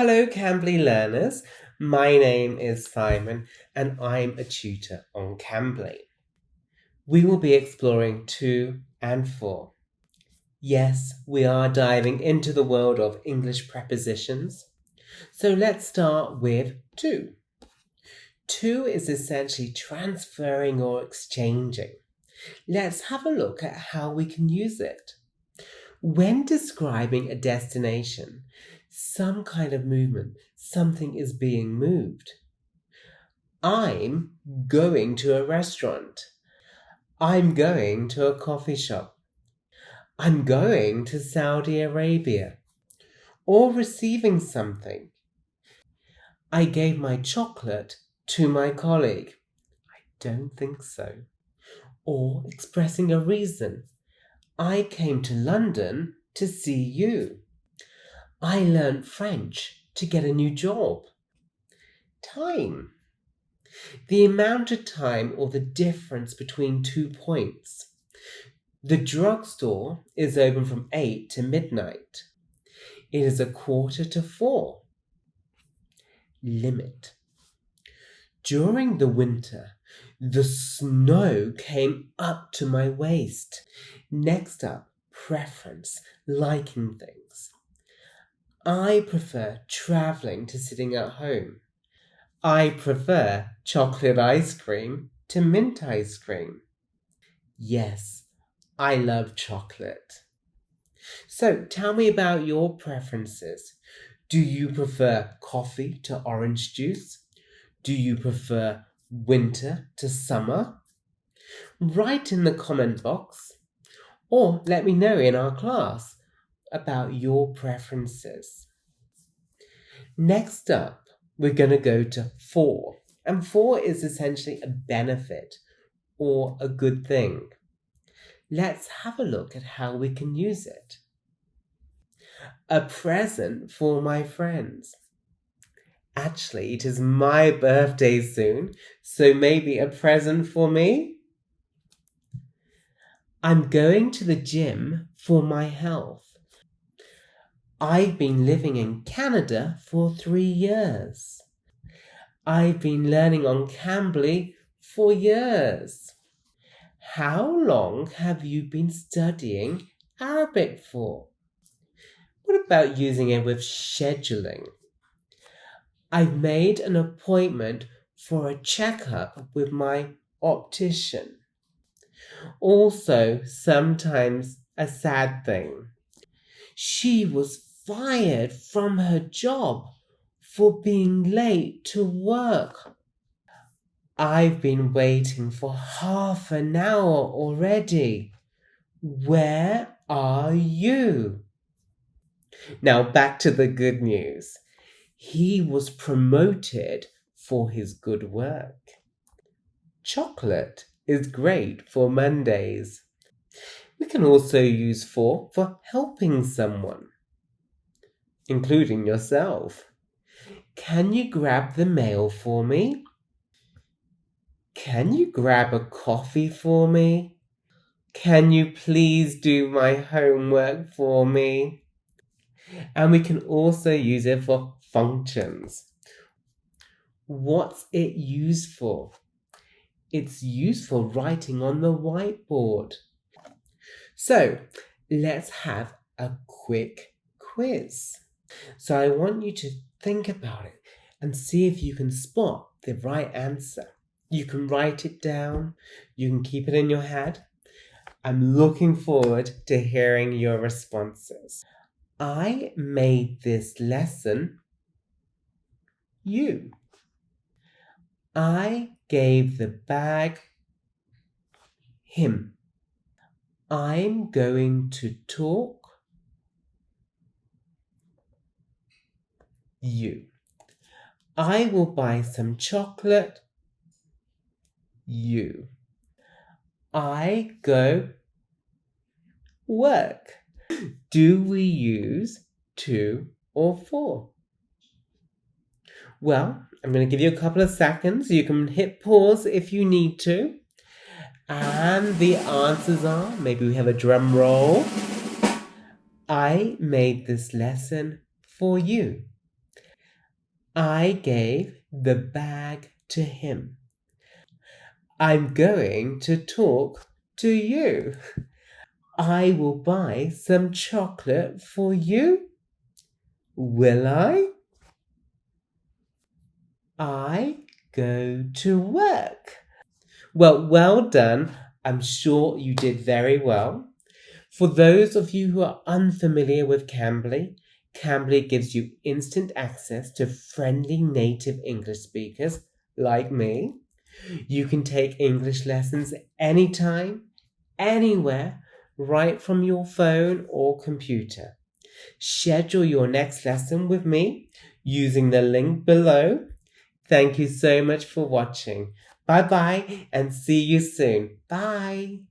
Hello, Cambly learners. My name is Simon and I'm a tutor on Cambly. We will be exploring 2 and 4. Yes, we are diving into the world of English prepositions. So let's start with 2. 2 is essentially transferring or exchanging. Let's have a look at how we can use it. When describing a destination, some kind of movement, something is being moved. I'm going to a restaurant. I'm going to a coffee shop. I'm going to Saudi Arabia. Or receiving something. I gave my chocolate to my colleague. I don't think so. Or expressing a reason. I came to London to see you. I learned French to get a new job. Time. The amount of time or the difference between 2 points. The drugstore is open from 8 to midnight. It is 3:45. Limit. During the winter, the snow came up to my waist. Next up, preference, liking things. I prefer traveling to sitting at home. I prefer chocolate ice cream to mint ice cream. Yes, I love chocolate. So tell me about your preferences. Do you prefer coffee to orange juice? Do you prefer winter to summer? Write in the comment box or let me know in our class about your preferences. Next up, we're going to go to 4. And 4 is essentially a benefit or a good thing. Let's have a look at how we can use it. A present for my friends. Actually, it is my birthday soon, so maybe a present for me? I'm going to the gym for my health. I've been living in Canada for 3 years. I've been learning on Cambly for years. How long have you been studying Arabic for? What about using it with scheduling? I've made an appointment for a checkup with my optician. Also, sometimes a sad thing. She was fired from her job for being late to work. I've been waiting for half an hour already. Where are you? Now back to the good news. He was promoted for his good work. Chocolate is great for Mondays. We can also use for helping someone, including yourself. Can you grab the mail for me? Can you grab a coffee for me? Can you please do my homework for me? And we can also use it for functions. What's it used for? It's used for writing on the whiteboard. So let's have a quick quiz. So I want you to think about it and see if you can spot the right answer. You can write it down. You can keep it in your head. I'm looking forward to hearing your responses. I made this lesson. You. I gave the bag. Him. I'm going to talk. You. I will buy some chocolate. You. I go work. Do we use 2 or 4? Well, I'm going to give you a couple of seconds. You can hit pause if you need to. And the answers are, maybe we have a drum roll. I made this lesson for you. I gave the bag to him. I'm going to talk to you. I will buy some chocolate for you. Will I? I go to work. Well done. I'm sure you did very well. For those of you who are unfamiliar with Cambly, Cambly gives you instant access to friendly native English speakers like me. You can take English lessons anytime, anywhere, right from your phone or computer. Schedule your next lesson with me using the link below. Thank you so much for watching. Bye bye and see you soon. Bye.